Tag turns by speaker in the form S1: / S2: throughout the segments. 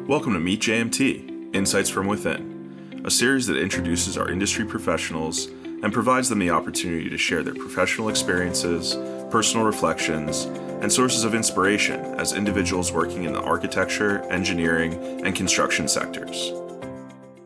S1: Welcome to Meet JMT, Insights from Within, a series that introduces our industry professionals and provides them the opportunity to share their professional experiences, personal reflections, and sources of inspiration as individuals working in the architecture, engineering, and construction sectors.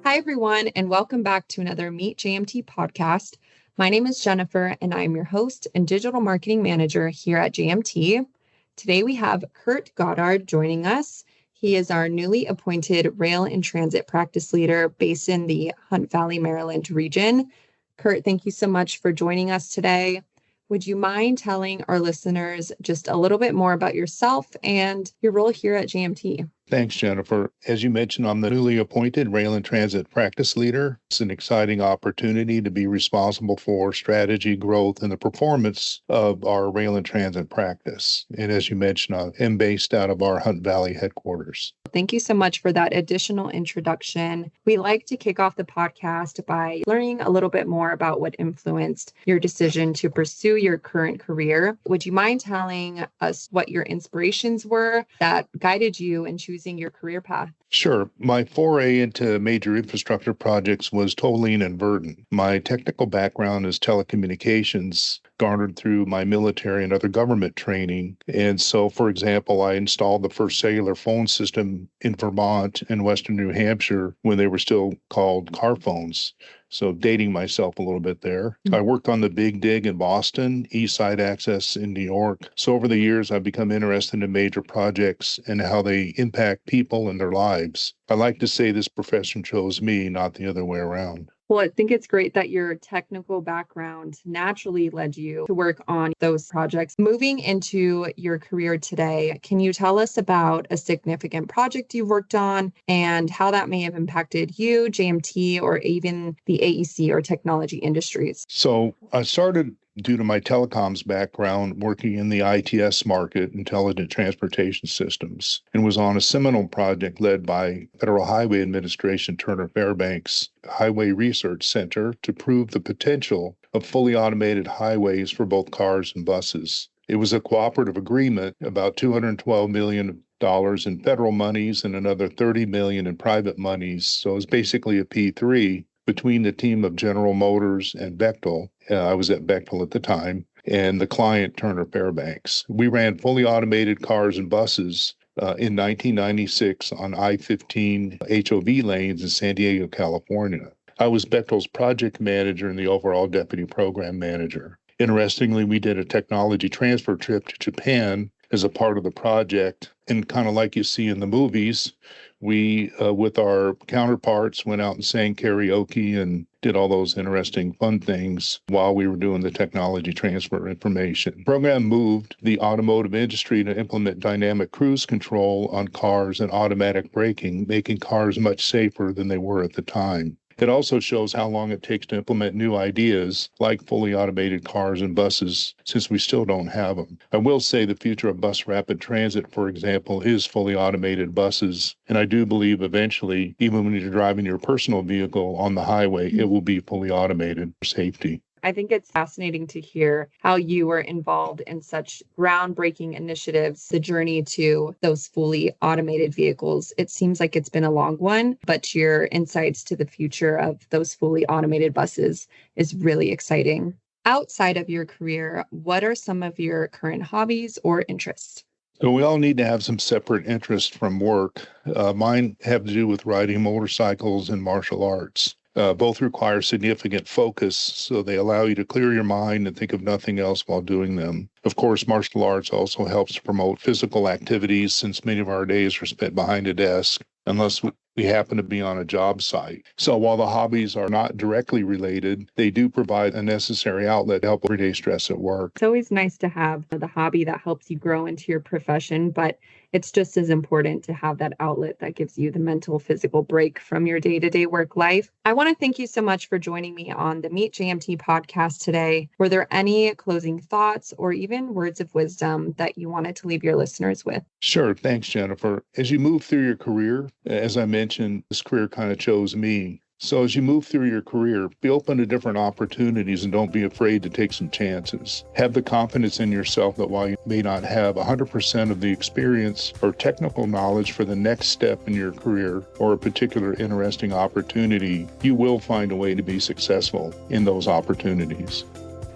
S2: Hi, everyone, and welcome back to another Meet JMT podcast. My name is Jennifer, and I'm your host and digital marketing manager here at JMT. Today, we have Kurt Goddard joining us. He is our newly appointed Rail and Transit Practice Leader based in the Hunt Valley, Maryland region. Kurt, thank you so much for joining us today. Would you mind telling our listeners just a little bit more about yourself and your role here at JMT?
S3: Thanks, Jennifer. As you mentioned, I'm the newly appointed Rail and Transit Practice Leader. It's an exciting opportunity to be responsible for strategy, growth, and the performance of our rail and transit practice. And as you mentioned, I am based out of our Hunt Valley headquarters.
S2: Thank you so much for that additional introduction. We like to kick off the podcast by learning a little bit more about what influenced your decision to pursue your current career. Would you mind telling us what your inspirations were that guided you in choosing your career path?
S3: Sure. My foray into major infrastructure projects was totally inadvertent. My technical background is telecommunications, garnered through my military and other government training. And so, for example, I installed the first cellular phone system in Vermont and Western New Hampshire when they were still called car phones. So dating myself a little bit there. I worked on the Big Dig in Boston, East Side Access in New York. So over the years, I've become interested in major projects and how they impact people and their lives. I like to say this profession chose me, not the other way around.
S2: Well, I think it's great that your technical background naturally led you to work on those projects. Moving into your career today, can you tell us about a significant project you've worked on and how that may have impacted you, JMT, or even the AEC or technology industries?
S3: So I started due to my telecoms background working in the ITS market, Intelligent Transportation Systems, and was on a seminal project led by Federal Highway Administration Turner Fairbanks Highway Research Center to prove the potential of fully automated highways for both cars and buses. It was a cooperative agreement, about $212 million in federal monies and another $30 million in private monies. So it was basically a P3 between the team of General Motors and Bechtel. I was at Bechtel at the time, and the client, Turner Fairbanks. We ran fully automated cars and buses in 1996 on I-15 HOV lanes in San Diego, California. I was Bechtel's project manager and the overall deputy program manager. Interestingly, we did a technology transfer trip to Japan as a part of the project. And kind of like you see in the movies, we, with our counterparts, went out and sang karaoke and did all those interesting fun things while we were doing the technology transfer information. The program moved the automotive industry to implement dynamic cruise control on cars and automatic braking, making cars much safer than they were at the time. It also shows how long it takes to implement new ideas like fully automated cars and buses, since we still don't have them. I will say the future of bus rapid transit, for example, is fully automated buses. And I do believe eventually, even when you're driving your personal vehicle on the highway, it will be fully automated for safety.
S2: I think it's fascinating to hear how you were involved in such groundbreaking initiatives, the journey to those fully automated vehicles. It seems like it's been a long one, but your insights to the future of those fully automated buses is really exciting. Outside of your career, what are some of your current hobbies or interests?
S3: So we all need to have some separate interests from work. Mine have to do with riding motorcycles and martial arts. Both require significant focus, so they allow you to clear your mind and think of nothing else while doing them. Of course, martial arts also helps to promote physical activities since many of our days are spent behind a desk, unless we happen to be on a job site. So while the hobbies are not directly related, they do provide a necessary outlet to help everyday stress at work.
S2: It's always nice to have the hobby that helps you grow into your profession, but it's just as important to have that outlet that gives you the mental, physical break from your day-to-day work life. I want to thank you so much for joining me on the Meet JMT podcast today. Were there any closing thoughts or even words of wisdom that you wanted to leave your listeners with?
S3: Sure. Thanks, Jennifer. As you move through your career, as I mentioned, this career kind of chose me. So as you move through your career, be open to different opportunities and don't be afraid to take some chances. Have the confidence in yourself that while you may not have 100% of the experience or technical knowledge for the next step in your career or a particular interesting opportunity, you will find a way to be successful in those opportunities.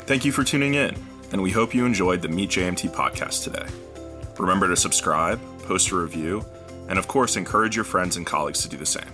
S1: Thank you for tuning in, and we hope you enjoyed the Meet JMT podcast today. Remember to subscribe, post a review, and of course, encourage your friends and colleagues to do the same.